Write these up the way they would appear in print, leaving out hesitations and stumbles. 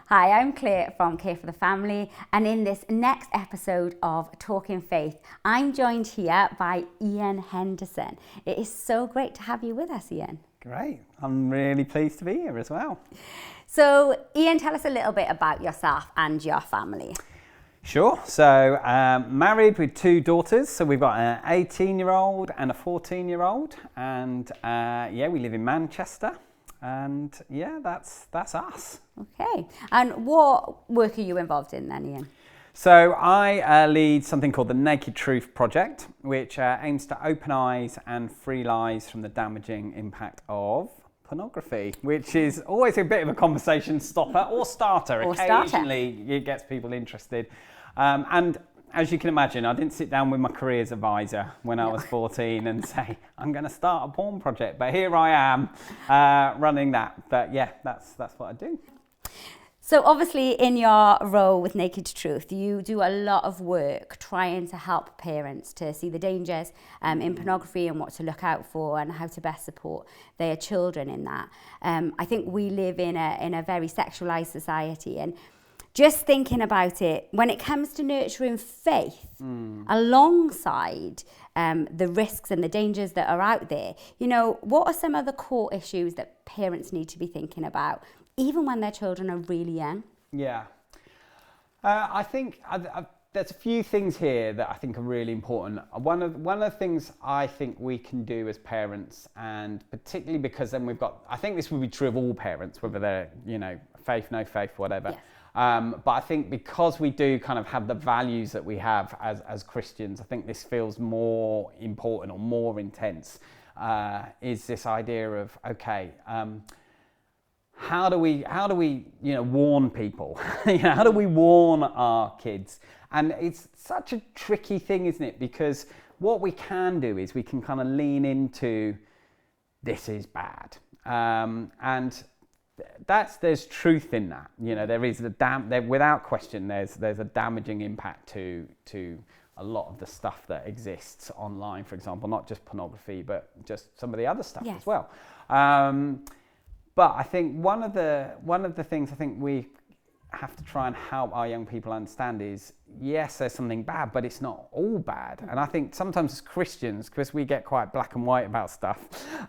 Hi, I'm Claire from Care for the Family, and in this next episode of Talking Faith, I'm joined here by Ian Henderson. It is so great to have you with us, Ian. Great. I'm really pleased to be here as well. So, Ian, tell us a little bit about yourself and your family. Sure. So, married with two daughters. So we've got an 18-year-old and a 14-year-old, and we live in Manchester. And that's us. Okay. And what work are you involved in then, Ian? So I lead something called the Naked Truth Project, which aims to open eyes and free lives from the damaging impact of pornography, which is always a bit of a conversation stopper or starter. Occasionally it gets people interested. And as you can imagine, I didn't sit down with my careers advisor when I was 14 and say, I'm going to start a porn project. But here I am running that. But yeah, that's what I do. So obviously in your role with Naked Truth, you do a lot of work trying to help parents to see the dangers in pornography and what to look out for and how to best support their children in that. I think we live in a very sexualized society, and just thinking about it, when it comes to nurturing faith alongside the risks and the dangers that are out there, you know, what are some of the core issues that parents need to be thinking about, even when their children are really young? Yeah. I think there's a few things here that I think are really important. One of the things I think we can do as parents, and particularly because then I think this would be true of all parents, whether they're, faith, no faith, whatever. Yes. But I think because we do kind of have the values that we have as Christians, I think this feels more important or more intense, is this idea of, how do we warn people? How do we warn our kids? And it's such a tricky thing, isn't it? Because what we can do is we can kind of lean into, this is bad. And there's truth in that. There is without question, there's a damaging impact to a lot of the stuff that exists online, for example, not just pornography, but just some of the other stuff as well. But I think one of the things I think we have to try and help our young people understand is, yes, there's something bad, but it's not all bad. And I think sometimes as Christians, because we get quite black and white about stuff,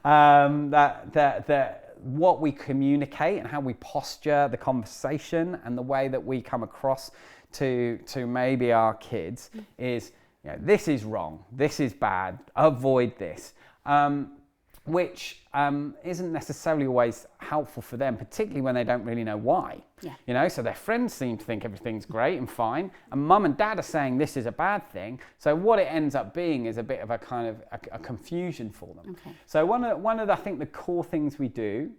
that what we communicate and how we posture the conversation and the way that we come across to maybe our kids is, this is wrong, this is bad, avoid this. Which isn't necessarily always helpful for them, particularly when they don't really know why. Yeah. So their friends seem to think everything's great and fine, and mum and dad are saying this is a bad thing. So what it ends up being is a bit of a kind of a confusion for them. Okay. So one of the, I think the core things we do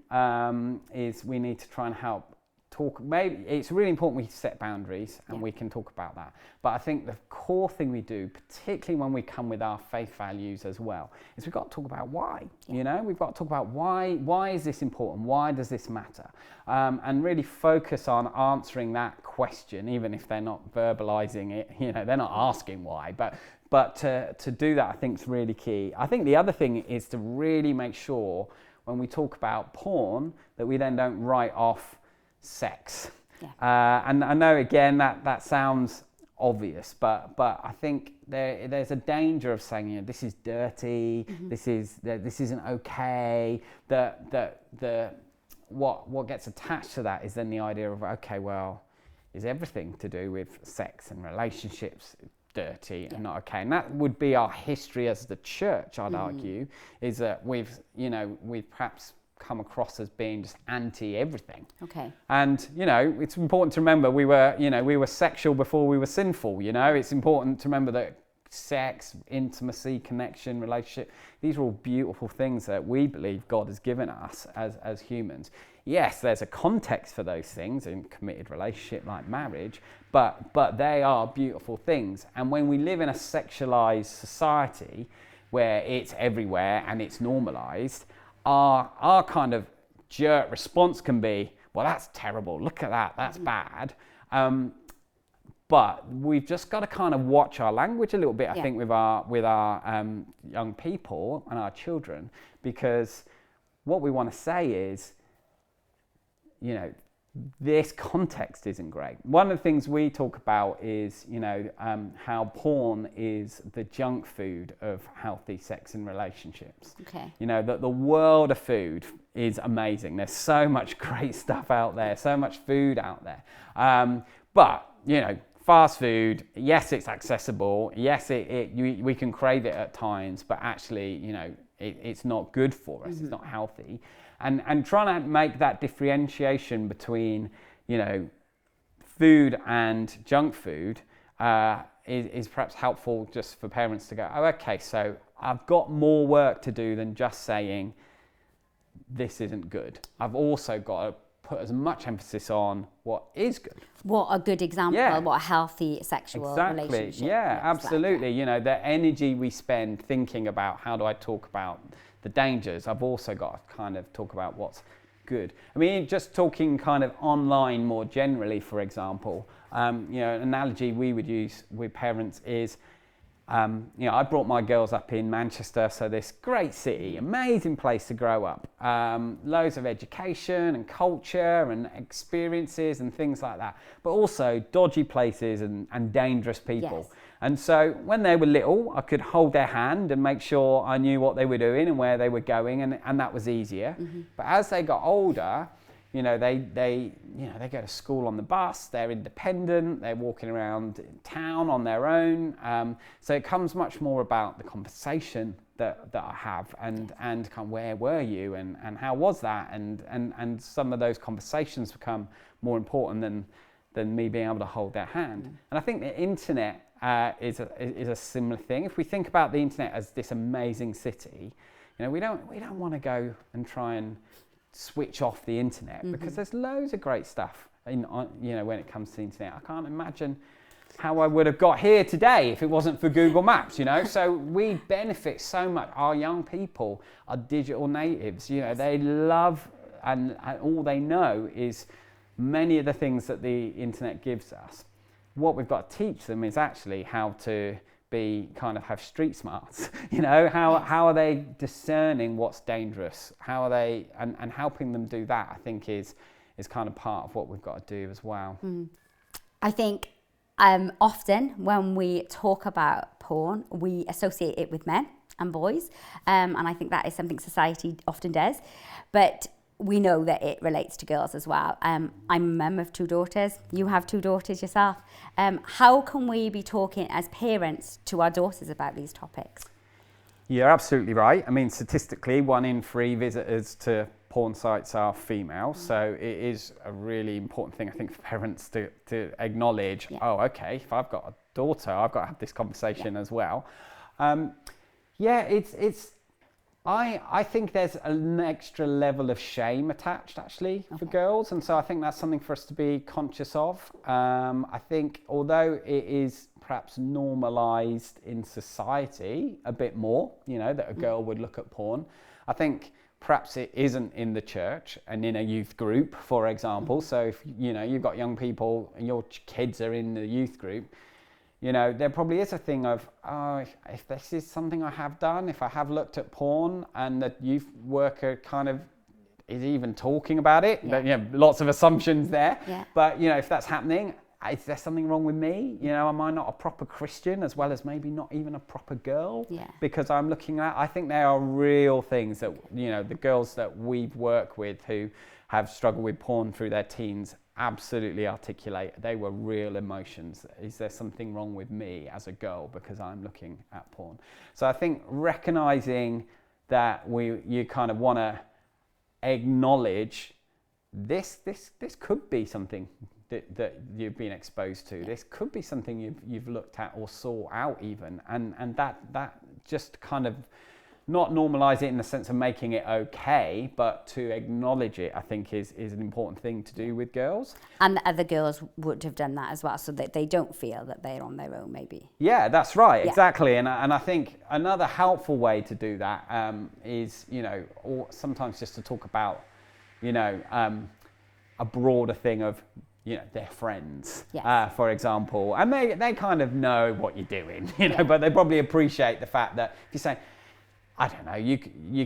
is we need to try and help talk. Maybe it's really important we set boundaries, and we can talk about that. But I think the core thing we do, particularly when we come with our faith values as well, is we've got to talk about why. We've got to talk about why is this important? Why does this matter? And really focus on answering that question, even if they're not verbalizing it. They're not asking why, but to do that, I think is really key. I think the other thing is to really make sure when we talk about porn that we then don't write off sex. And I know again that sounds obvious, but I think there's a danger of saying, this is dirty, this isn't okay. What gets attached to that is then the idea of, is everything to do with sex and relationships dirty and not okay? And that would be our history as the church, I'd argue, is that we've perhaps come across as being just anti everything. Okay. And it's important to remember we were sexual before we were sinful. It's important to remember that sex, intimacy, connection, relationship, these are all beautiful things that we believe God has given us as humans. Yes, there's a context for those things in committed relationship like marriage, but they are beautiful things. And when we live in a sexualized society where it's everywhere and it's normalized, our kind of jerk response can be, well, that's terrible, look at that, that's bad. But we've just got to kind of watch our language a little bit, I think, with our young people and our children, because what we want to say is, this context isn't great. One of the things we talk about is, how porn is the junk food of healthy sex and relationships. Okay. That the world of food is amazing. There's so much great stuff out there, so much food out there. But fast food, yes, it's accessible. Yes, we can crave it at times, but actually, it's not good for us. It's not healthy. And trying to make that differentiation between, food and junk food is perhaps helpful just for parents to go, oh, okay, so I've got more work to do than just saying this isn't good. I've also got to put as much emphasis on what is good. What a good example, what a healthy sexual relationship. Yeah, absolutely. The energy we spend thinking about how do I talk about the dangers, I've also got to kind of talk about what's good. I mean, just talking kind of online more generally, for example, an analogy we would use with parents is, I brought my girls up in Manchester, so this great city, amazing place to grow up, loads of education and culture and experiences and things like that, but also dodgy places and dangerous people. Yes. And so when they were little, I could hold their hand and make sure I knew what they were doing and where they were going, and that was easier. Mm-hmm. But as they got older, they go to school on the bus, they're independent, they're walking around town on their own. So it comes much more about the conversation that I have and kind of where were you and how was that? And some of those conversations become more important than me being able to hold their hand. Mm. And I think the internet is a similar thing. If we think about the internet as this amazing city, we don't want to go and try and switch off the internet, because there's loads of great stuff when it comes to the internet. I can't imagine how I would have got here today if it wasn't for Google Maps, So we benefit so much. Our young people are digital natives, they love and all they know is many of the things that the internet gives us. What we've got to teach them is actually how to have street smarts, how are they discerning what's dangerous, how are they, and helping them do that, I think is kind of part of what we've got to do as well. I think often when we talk about porn, we associate it with men and boys, and I think that is something society often does, but we know that it relates to girls as well. I'm a mum of 2 daughters. You have 2 daughters yourself. How can we be talking as parents to our daughters about these topics? You're absolutely right. I mean, statistically, 1 in 3 visitors to porn sites are female. So it is a really important thing, I think, for parents to acknowledge, oh, okay, if I've got a daughter, I've got to have this conversation as well. I think there's an extra level of shame attached actually for girls, and so I think that's something for us to be conscious of. I think although it is perhaps normalised in society a bit more, that a girl would look at porn, I think perhaps it isn't in the church and in a youth group, for example. So if you've got young people and your kids are in the youth group, there probably is a thing of, if this is something I have done, if I have looked at porn and the youth worker kind of is even talking about it, lots of assumptions there. Yeah. But, if that's happening, is there something wrong with me? Am I not a proper Christian as well as maybe not even a proper girl? Yeah. Because I'm looking at, I think there are real things that, the girls that we've worked with who have struggled with porn through their teens absolutely articulate. They were real emotions. Is there something wrong with me as a girl because I'm looking at porn? So I think recognizing that you kind of want to acknowledge this could be something that you've been exposed to. This could be something you've looked at or saw out even, and that just kind of not normalize it in the sense of making it okay, but to acknowledge it, I think is an important thing to do with girls. And the other girls would have done that as well, so that they don't feel that they're on their own, maybe. Yeah, that's right, exactly. And I think another helpful way to do that is, or sometimes just to talk about, a broader thing of, their friends, for example. And they kind of know what you're doing, but they probably appreciate the fact that if you say, I don't know, you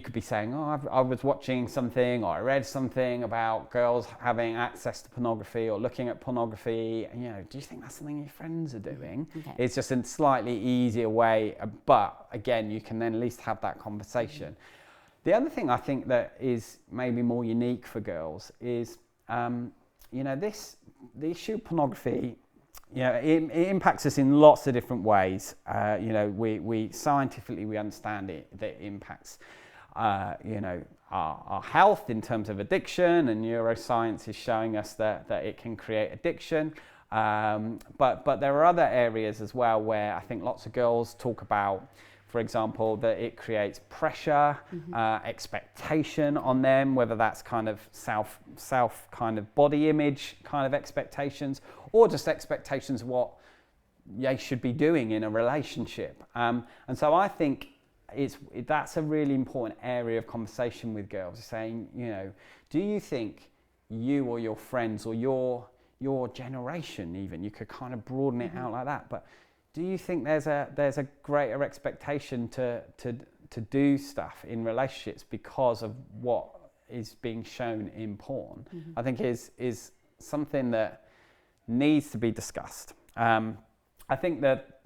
could be saying, oh, I was watching something, or I read something about girls having access to pornography or looking at pornography. And, do you think that's something your friends are doing? Okay. It's just a slightly easier way, but again, you can then at least have that conversation. The other thing I think that is maybe more unique for girls is, the issue of pornography. It impacts us in lots of different ways. We scientifically we understand that it impacts, our health in terms of addiction, and neuroscience is showing us that it can create addiction. But there are other areas as well where I think lots of girls talk about, for example, that it creates pressure, expectation on them, whether that's kind of self kind of body image kind of expectations, or just expectations of what they should be doing in a relationship. And so I think that's a really important area of conversation with girls, saying, do you think you or your friends or your generation, even, you could kind of broaden it out like that, but do you think there's a greater expectation to do stuff in relationships because of what is being shown in porn? I think is something that needs to be discussed. I think that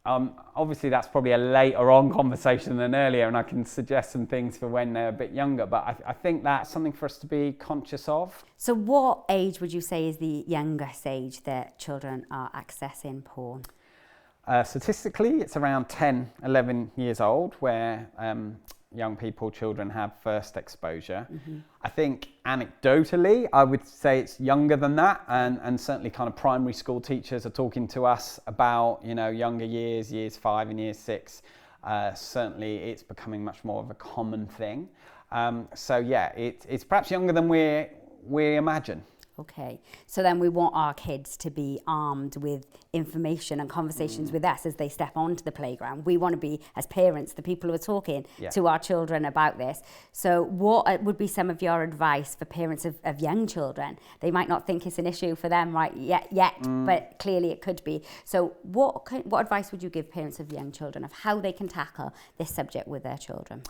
obviously that's probably a later on conversation than earlier, and I can suggest some things for when they're a bit younger, but I think that's something for us to be conscious of. So what age would you say is the youngest age that children are accessing porn? Statistically, it's around 10, 11 years old where young people, children have first exposure. I think anecdotally, I would say it's younger than that, and certainly kind of primary school teachers are talking to us about, younger years 5 and year 6. Certainly it's becoming much more of a common thing. So yeah, it's perhaps younger than we imagine. Okay, so then we want our kids to be armed with information and conversations with us as they step onto the playground. We want to be, as parents, the people who are talking to our children about this. So what would be some of your advice for parents of young children? They might not think it's an issue for them yet, but clearly it could be. So what advice would you give parents of young children of how they can tackle this subject with their children?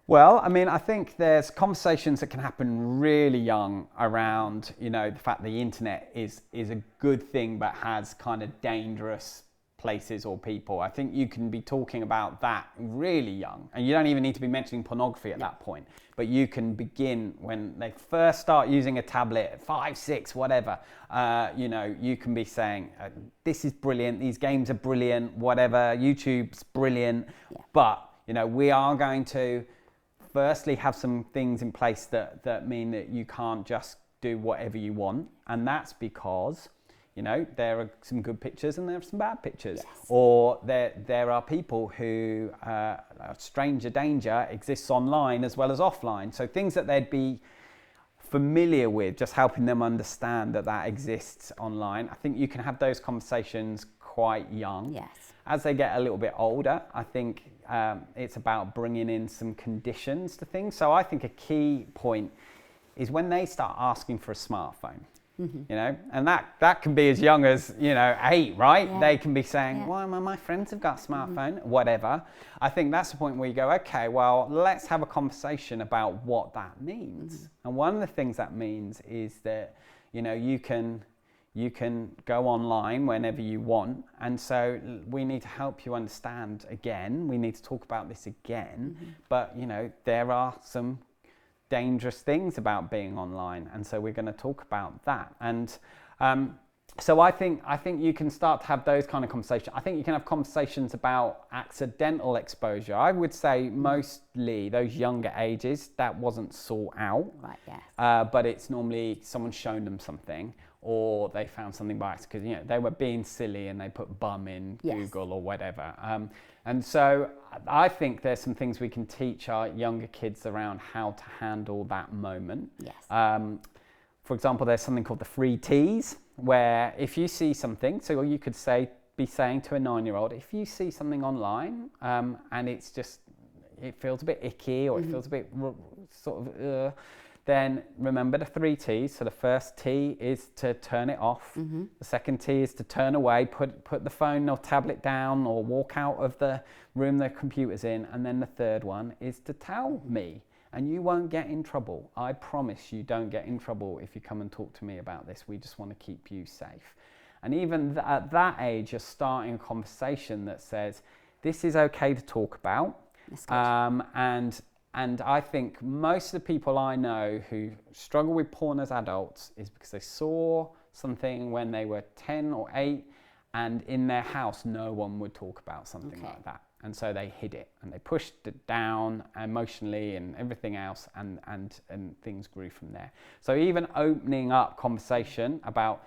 Well, I mean, I think there's conversations that can happen really young around, the fact the internet is a good thing but has kind of dangerous places or people. I think you can be talking about that really young, and you don't even need to be mentioning pornography at that point, but you can begin when they first start using a tablet, 5, 6, whatever, you can be saying, this is brilliant, these games are brilliant, whatever, YouTube's brilliant, but, we are going to firstly have some things in place that mean that you can't just do whatever you want, and that's because there are some good pictures and there are some bad pictures, or there are people who stranger danger exists online as well as offline, so things that they'd be familiar with, just helping them understand that exists online. I think you can have those conversations quite young. As they get a little bit older, I think it's about bringing in some conditions to things. So I think a key point is when they start asking for a smartphone, and that can be as young as 8, right? They can be saying, well, my friends have got a smartphone, whatever. I think that's the point where you go, okay, well, let's have a conversation about what that means. And one of the things that means is that you can go online whenever you want, and so we need to help you understand again. We need to talk about this again, but there are some dangerous things about being online, and so we're going to talk about that. And so I think you can start to have those kind of conversations. I think you can have conversations about accidental exposure. I would say mostly those younger ages that wasn't sought out, but it's normally someone's shown them something, or they found something by accident because they were being silly and they put bum in Google or whatever. And so I think there's some things we can teach our younger kids around how to handle that moment. For example, there's something called the 3 T's, where if you see something, so you could be saying to a 9-year-old, if you see something online and it feels a bit icky, or it feels a bit then remember the 3 T's. So the first T is to turn it off. The second T is to turn away, put the phone or tablet down, or walk out of the room the computer's in. And then the third one is to tell me, and you won't get in trouble. I promise you don't get in trouble if you come and talk to me about this. We just want to keep you safe. And even at that age, you're starting a conversation that says, this is okay to talk about. That's good. And I think most of the people I know who struggle with porn as adults is because they saw something when they were 10 or 8, and in their house no one would talk about something like that. And so they hid it and they pushed it down emotionally and everything else, and things grew from there. So even opening up conversation about,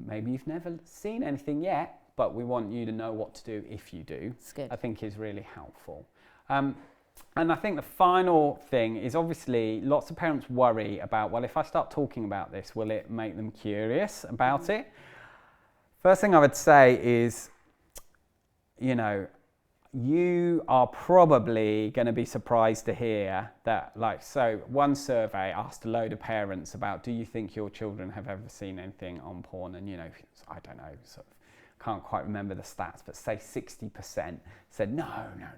maybe you've never seen anything yet, but we want you to know what to do if you do, I think is really helpful. And I think the final thing is, obviously lots of parents worry about, well, if I start talking about this, will it make them curious about it? First thing I would say is, you know, you are probably going to be surprised to hear that, like, so one survey asked a load of parents about, do you think your children have ever seen anything on porn? And, you know, I don't know, sort of, can't quite remember the stats, but say 60% said, no,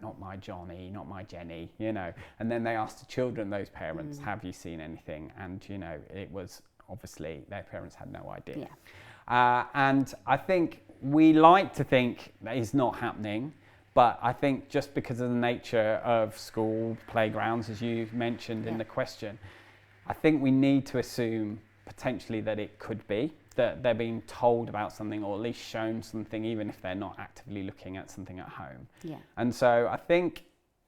not my Johnny, not my Jenny, you know. And then they asked the children, those parents, have you seen anything? And, you know, it was obviously their parents had no idea. And I think we like to think that is not happening, but I think just because of the nature of school playgrounds, as you mentioned in the question, I think we need to assume potentially that it could be, that they're being told about something, or at least shown something, even if they're not actively looking at something at home. And so I think,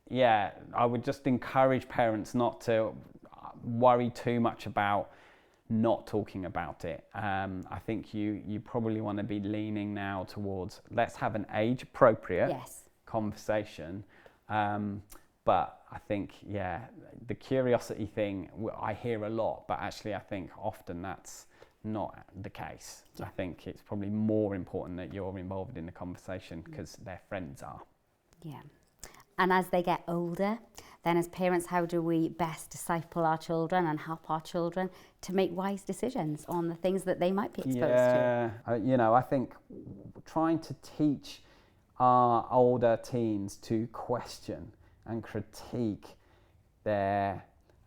I would just encourage parents not to worry too much about not talking about it. I think you probably want to be leaning now towards, let's have an age appropriate conversation. But I think, the curiosity thing, I hear a lot, but actually I think often that's not the case. I think it's probably more important that you're involved in the conversation because their friends are. And as they get older, then as parents, how do we best disciple our children and help our children to make wise decisions on the things that they might be exposed to? You know, I think trying to teach our older teens to question and critique their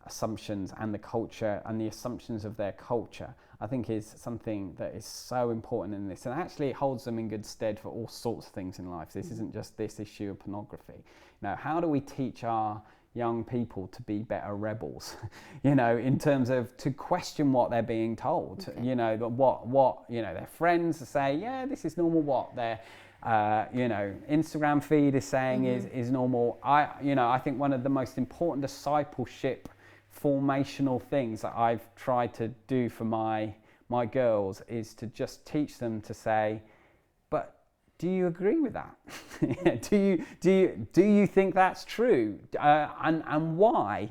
assumptions and the culture and the assumptions of their culture, I think is something that is so important in this, and actually it holds them in good stead for all sorts of things in life. This isn't just this issue of pornography. Now, how do we teach our young people to be better rebels, you know, in terms of to question what they're being told, you know, what you know, their friends say, this is normal, what their you know, Instagram feed is saying is normal. I think one of the most important discipleship formational things that I've tried to do for my girls is to just teach them to say, but do you agree with that? do you think that's true? And why?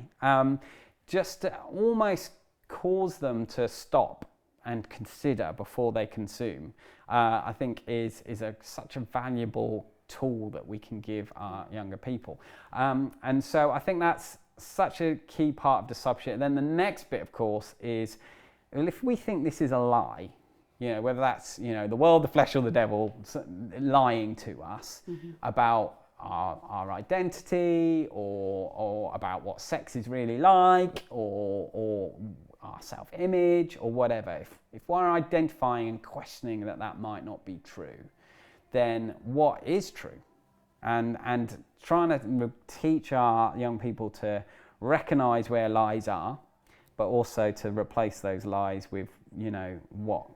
Just to almost cause them to stop and consider before they consume, I think is such a valuable tool that we can give our younger people. And so I think that's such a key part of discipleship. And then the next bit, of course, is, well, if we think this is a lie, you know, whether that's, you know, the world, the flesh, or the devil lying to us about our identity, or about what sex is really like, or our self-image, or whatever, if we're identifying and questioning that might not be true, then what is true? And trying to teach our young people to recognize where lies are, but also to replace those lies with, you know, what,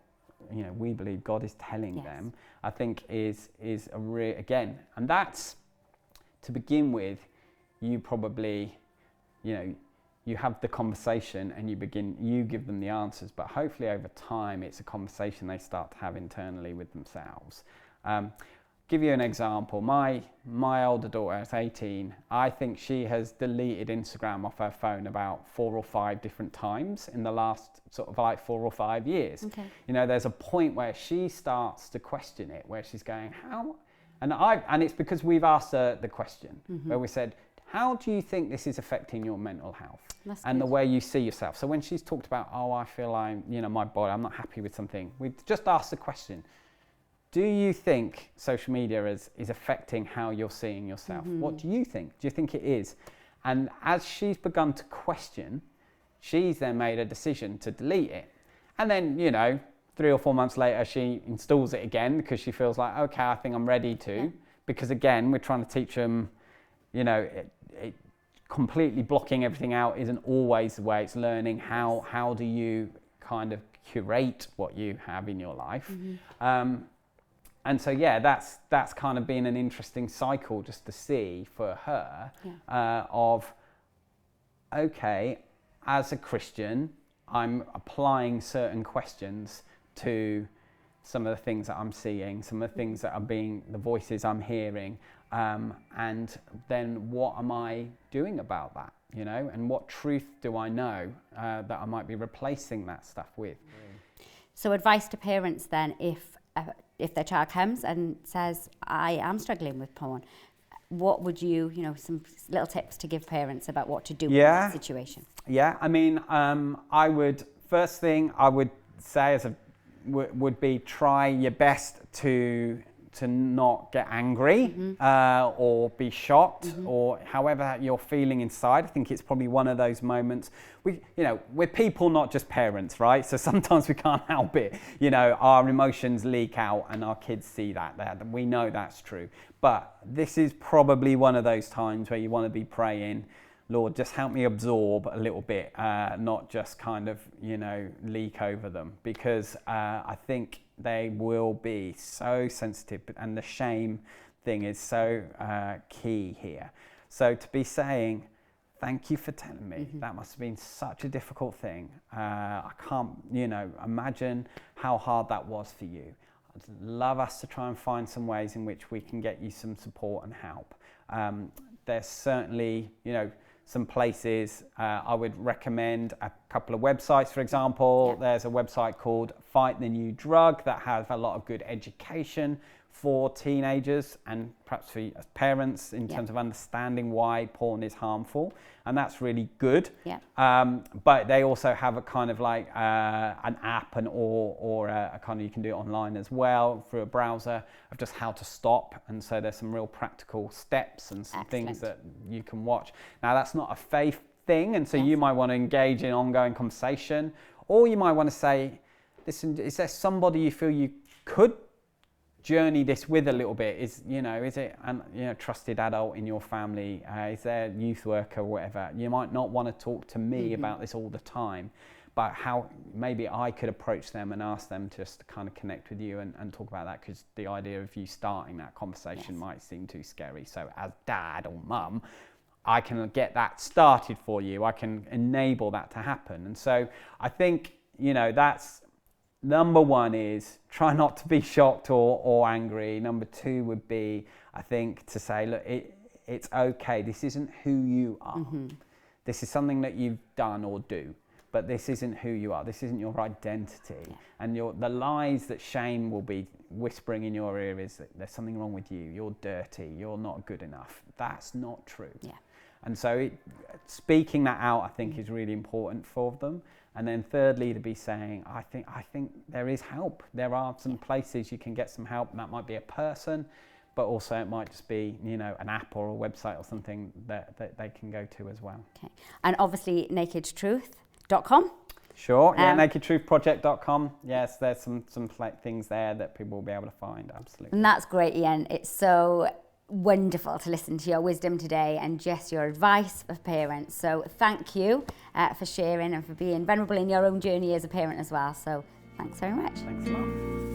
you know, we believe God is telling them, I think is a again, and that's, to begin with, you probably, you know, you have the conversation and you give them the answers, but hopefully over time it's a conversation they start to have internally with themselves. Give you an example. My older daughter is 18. I think she has deleted Instagram off her phone about 4 or 5 different times in the last sort of like 4 or 5 years. You know, there's a point where she starts to question it, where she's going, how? And it's because we've asked her the question, where we said, how do you think this is affecting your mental health and good. the way you see yourself? So when she's talked about, oh, I feel like, my body, I'm not happy with something, we've just asked the question, do you think social media is affecting how you're seeing yourself? What do you think? Do you think it is? And as she's begun to question, she's then made a decision to delete it. And then, 3 or 4 months later, she installs it again because she feels like, okay, I think I'm ready to. Yeah. Because again, we're trying to teach them, completely blocking everything out isn't always the way. It's learning how do you kind of curate what you have in your life. And so, that's kind of been an interesting cycle just to see for her of, okay, as a Christian, I'm applying certain questions to some of the things that I'm seeing, some of the things that the voices I'm hearing, and then what am I doing about that, and what truth do I know that I might be replacing that stuff with. So advice to parents then, if their child comes and says, I am struggling with porn, what would you, some little tips to give parents about what to do in that situation? Yeah, I mean, first thing I would say would be try your best to not get angry or be shocked or however you're feeling inside. I think it's probably one of those moments. We're people, not just parents, right? So sometimes we can't help it. Our emotions leak out and our kids see that. We know that's true. But this is probably one of those times where you want to be praying, Lord, just help me absorb a little bit, not just kind of, leak over them. Because I think they will be so sensitive, and the shame thing is so key here. So to be saying, thank you for telling me, that must have been such a difficult thing. I can't, imagine how hard that was for you. I'd love us to try and find some ways in which we can get you some support and help. There's certainly, some places I would recommend a couple of websites, for example. There's a website called Fight the New Drug that has a lot of good education for teenagers and perhaps for parents in terms of understanding why porn is harmful, and that's really good. But they also have a kind of like an app or a kind of, you can do it online as well through a browser, of just how to stop. And so there's some real practical steps and some things that you can watch. Now that's not a faith thing, and so you might want to engage in ongoing conversation, or you might want to say, listen, is there somebody you feel you could journey this with a little bit? Is it a trusted adult in your family? Is there a youth worker or whatever? You might not want to talk to me about this all the time, but how maybe I could approach them and ask them just to kind of connect with you and talk about that, because the idea of you starting that conversation might seem too scary. So as dad or mum, I can get that started for you. I can enable that to happen. And so I think, that's number one, is try not to be shocked or angry. Number two would be, I think, to say, look, it's okay. This isn't who you are. This is something that you've done or do, but this isn't who you are. This isn't your identity. And the lies that shame will be whispering in your ear is that there's something wrong with you. You're dirty. You're not good enough. That's not true. And so speaking that out, I think, is really important for them. And then thirdly, to be saying, I think there is help. There are some places you can get some help, and that might be a person, but also it might just be, an app or a website or something that they can go to as well. Okay. And obviously nakedtruth.com. Sure, nakedtruthproject.com. Yes, there's some things there that people will be able to find, absolutely. And that's great, Ian. It's so wonderful to listen to your wisdom today and just your advice for parents. So thank you for sharing and for being vulnerable in your own journey as a parent as well. So thanks very much. Thanks a lot.